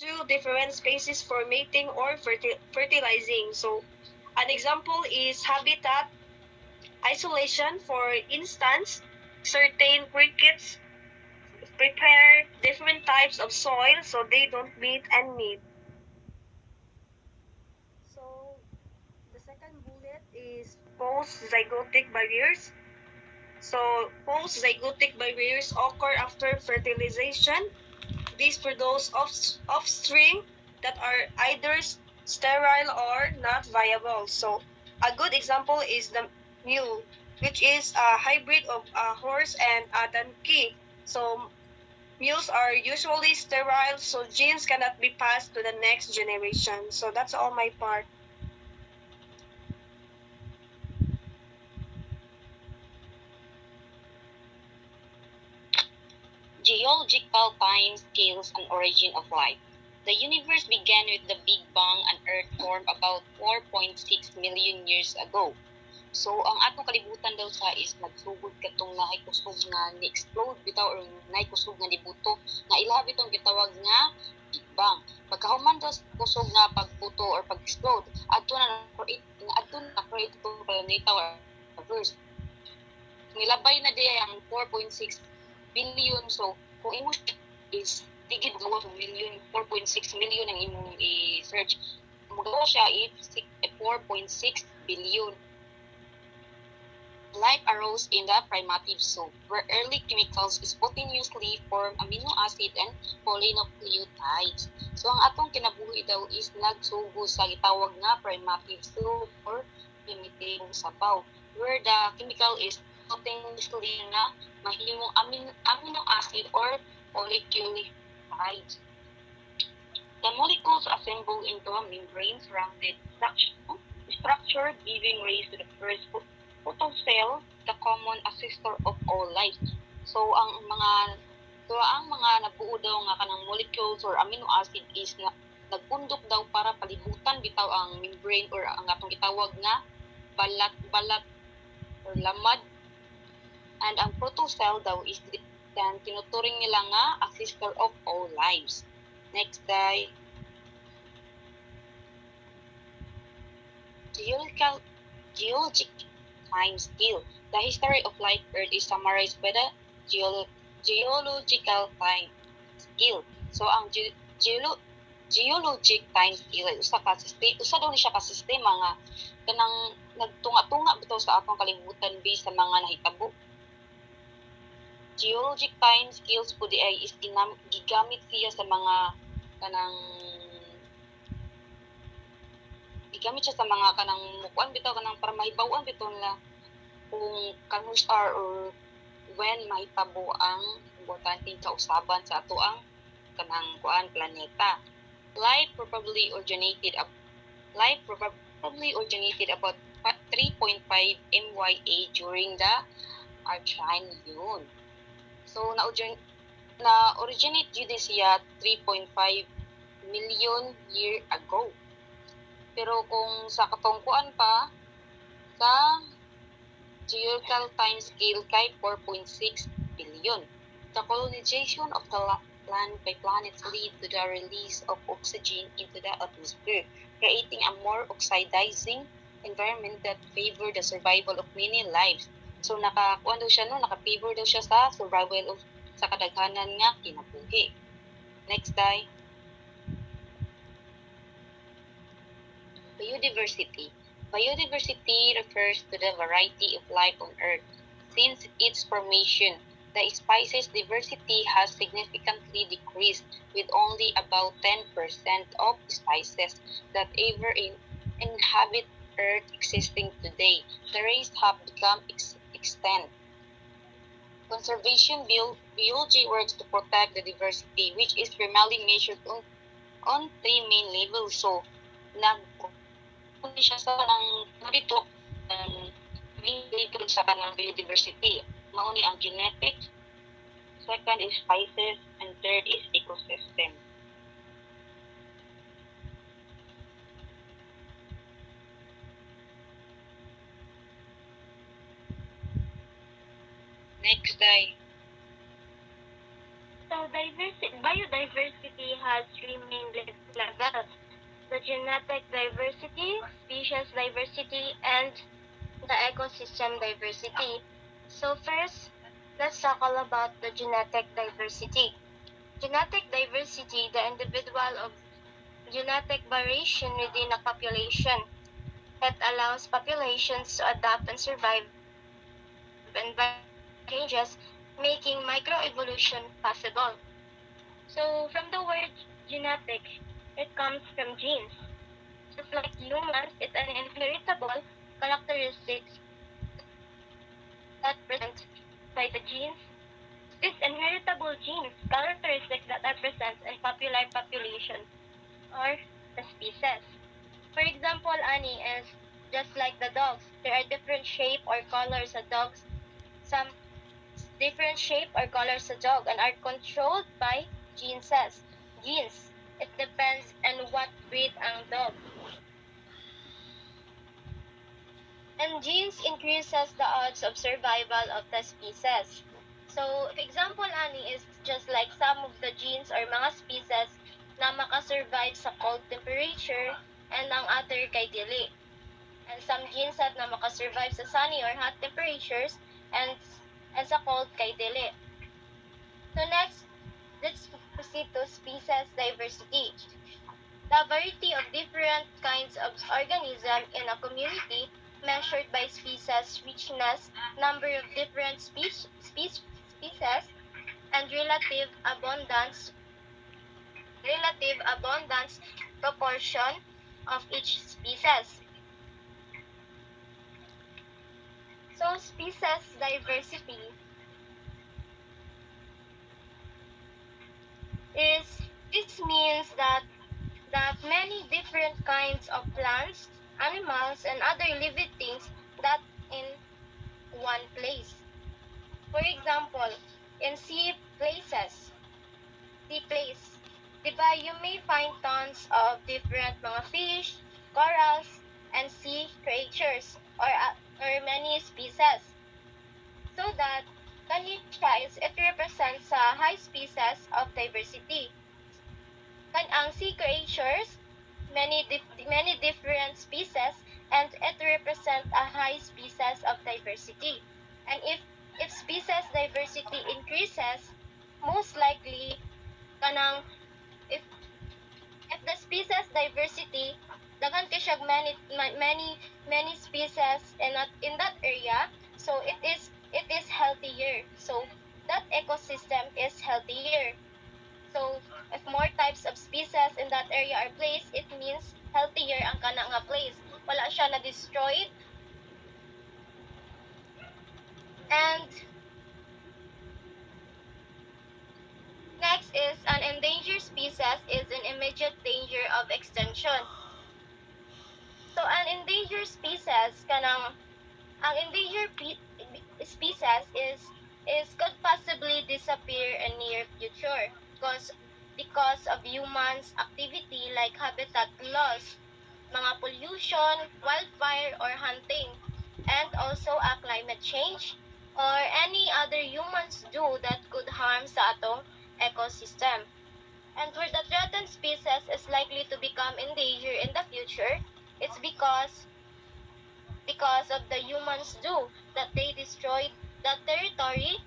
two different species for mating or fertilizing. So an example is habitat isolation. For instance, certain crickets prepare different types of soil so they don't meet and meet. So the second bullet is post-zygotic barriers. So post-zygotic barriers occur after fertilization. These produce offspring that are either sterile or not viable. So a good example is the mule, which is a hybrid of a horse and a donkey. So mules are usually sterile, so genes cannot be passed to the next generation. So that's all my part. Geological time scales and origin of life. The universe began with the Big Bang and Earth formed about 4.6 million years ago. So ang atong kalibutan daw sa is nagsugod katong naay kusog nga ni-explode bitaw or naay kusog nga nibuto nga ilabi tong gitawag nga Big Bang. Pagkahuman daw sa kusog nga pagbuto or pag-explode, adto na na-create itong planeta or universe. Nilabay na diya ang 4.6 billion. So kung imo is tigid gawa million, 4.6 million ang imong i-search. Magawa siya if 4.6 billion. Life arose in the primitive soup, where early chemicals spontaneously form amino acid and polynucleotides. So ang atong kinabuhi daw is nagsugo sa gitawag nga primitive soup or primitive sabaw, where the chemical is spontaneously nga mahimong amino acid or polynucleotides. The molecules assemble into a membrane-surrounded structure, giving rise to the first photocell, the common ancestor of all life. So ang mga nabuo daw nga kanang molecules or amino acid is nagpundok daw para palibutan bitaw ang membrane or ang atong gitawag nga balat-balat or lamad. And ang protocell daw is then tinuturing nila nga ancestor of all lives. Next day, geologic time scale. The history of life Earth is summarized by the geological time scale. So ang geologic time scale ay usa daw ni siya ka sistema nga kanang nagtunga-tunga bitaw sa atong kalibutan based sa mga nahitabo. Geologic time scales po di ay is gigamit siya sa mga kanang gigamit siya sa mga kanang mukuan bitaw kanang para mahibaw-an bitaw nila kung kanus are or when mahitabo ang importanteng kausaban sa ato ang kanang kuan planeta. Life probably originated about 3.5 MYA during the Archean yun. So na-originate jud siya 3.5 million year ago. Pero kung sa katungkuan pa sa geological time scale kay 4.6 billion. The colonization of the land by planets lead to the release of oxygen into the atmosphere, creating a more oxidizing environment that favor the survival of many lives. So nakakuan daw siya naka-favor daw siya sa survival of sa kadaghanan nga kinabuhi. Next day, biodiversity. Biodiversity refers to the variety of life on Earth. Since its formation, the species diversity has significantly decreased, with only about 10% of species that ever inhabit Earth existing today. The rest have become extinct. Conservation biology works to protect the diversity, which is primarily measured on three main levels. So, hindi siya sa kanang nabito related sa kanang biodiversity. Mauni ang genetics, second is species, and third is ecosystem. Next day. Biodiversity has three main levels: the genetic diversity, species diversity, and the ecosystem diversity. So first, let's talk all about the genetic diversity. Genetic diversity, the individual of genetic variation within a population. It allows populations to adapt and survive environmental changes, making microevolution possible. So from the word genetic, it comes from genes. Just like humans, it's an inheritable characteristics that present by the genes. These inheritable genes characteristics that are present in popular populations or the species. For example, Annie is just like the dogs. There are different shape or colors of dogs. Some different shape or colors of dog and are controlled by genes. Genes. It depends on what breed ang dog. And genes increases the odds of survival of the species. So, for example, Ani, is just like some of the genes or mga species na makasurvive sa cold temperature and ang other kay dili. And some genes that na makasurvive sa sunny or hot temperatures and sa cold kay dili. So next, let's proceed to species diversity. The variety of different kinds of organisms in a community measured by species richness, number of different species, and relative abundance proportion of each species. So species diversity this means that many different kinds of plants, animals, and other living things that in one place. For example, in sea place, diba, you may find tons of different mga fish, corals, and sea creatures or many species. So that it represents a high species of diversity. Ang sea creatures, many different species, and it represents a high species of diversity. And if species diversity increases, most likely kanang if the species diversity daghan kay siya many species in that area, so it is healthier. So that ecosystem is healthier. So if more types of species in that area are placed, it means healthier ang kana nga place. Wala siya na destroyed. And next is an endangered species is in immediate danger of extinction. So an endangered species kanang ang endangered species is could possibly disappear in near future because of humans activity like habitat loss, mga pollution, wildfire or hunting, and also a climate change or any other humans do that could harm sa atong ecosystem. And where the threatened species is likely to become endangered in the future, it's because of the humans do that they destroyed their territory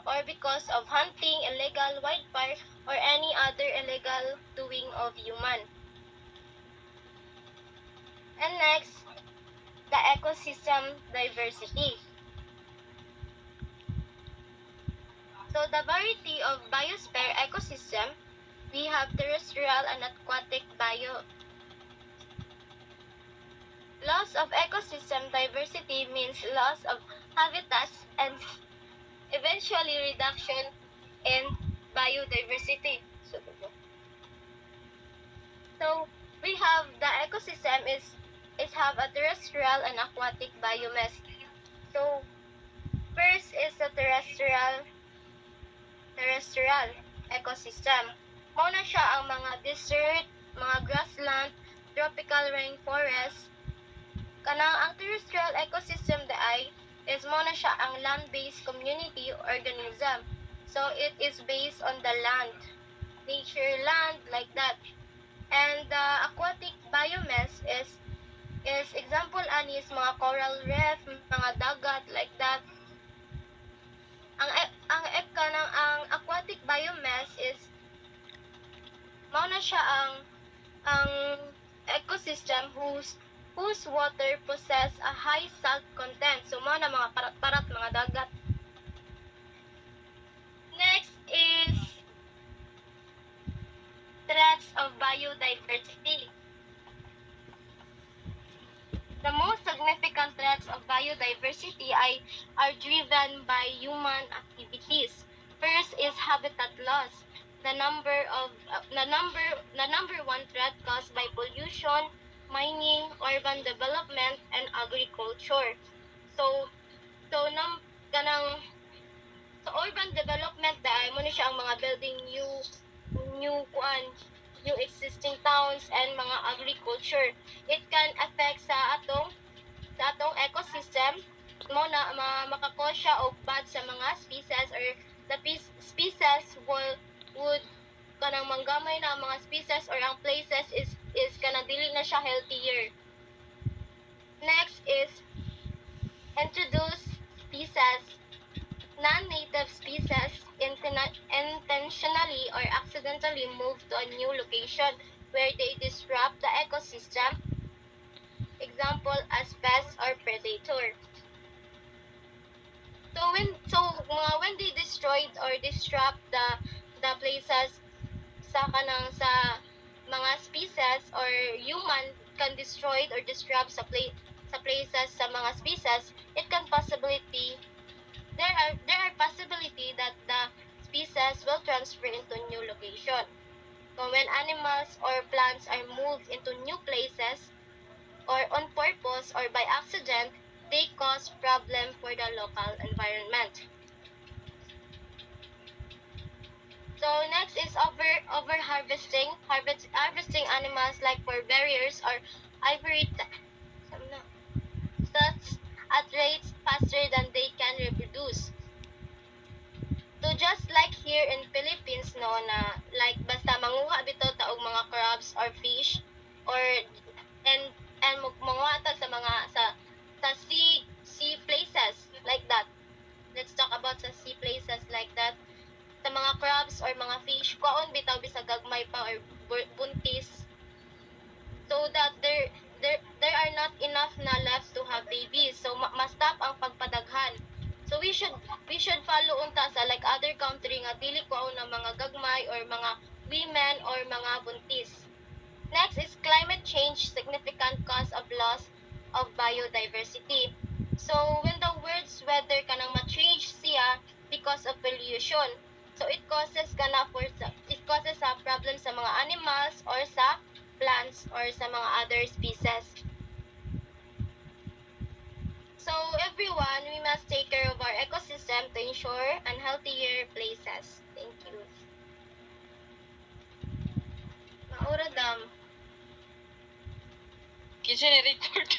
or because of hunting, illegal wildfire, or any other illegal doing of human. And next, the ecosystem diversity. So the variety of biosphere ecosystem, we have terrestrial and aquatic bio. Loss of ecosystem diversity means loss of habitats and eventually reduction in biodiversity. So we have the ecosystem is have a terrestrial and aquatic biomass. So first is the terrestrial ecosystem. Mao na siya ang mga desert, mga grassland, tropical rainforest. Kanang ang terrestrial ecosystem is mao na siya ang land-based community organism. So it is based on the land, nature land like that. And the aquatic biomass is example ani is mga coral reef, mga dagat like that. Ang aquatic biomass is mao na siya ang ecosystem whose water possess a high salt content. So mao na mga parat-parat mga dagat. Next is threats of biodiversity. The most significant threats of biodiversity are driven by human activities. First is habitat loss. The number one threat caused by pollution, mining, urban development, and agriculture. So so num kanang sa urban development dahil mo ni siya ang mga building new existing towns and mga agriculture. It can affect sa atong ecosystem mo na makakause siya og bad sa mga species or the species would kanang manggamay na ang mga species or ang places is kanang dili na siya healthier. Next is introduce species. Non-native species intentionally or accidentally move to a new location where they disrupt the ecosystem. Example as pests or predator. So when they destroyed or disrupt the places sa mga species or human can destroy or disrupt sa places sa mga species, it can there are possibility that the species will transfer into new location. So when animals or plants are moved into new places or on purpose or by accident, they cause problem for the local environment. So next is over harvesting animals like for barriers or ivory such at rates faster than they can reproduce. So just like here in Philippines no na like basta manguha bitaw ta og mga crabs or fish or and manguha ta sa mga sa sea places like that. Let's talk about sa sea places like that. Sa mga crabs or mga fish, kuhaon bitaw bisag gagmay pa or buntis so that there are not enough na left to have babies. So ma-stop ang pagpadaghan. So we should follow unta sa like other country nga dili kuhaon ng mga gagmay or mga women or mga buntis. Next is climate change, significant cause of loss of biodiversity. So when the world's weather kanang ma-change siya because of pollution. So it causes a problem sa mga animals or sa plants or sa mga other species. So everyone, we must take care of our ecosystem to ensure healthier places. Thank you. Maura dam. Kinsa ni record?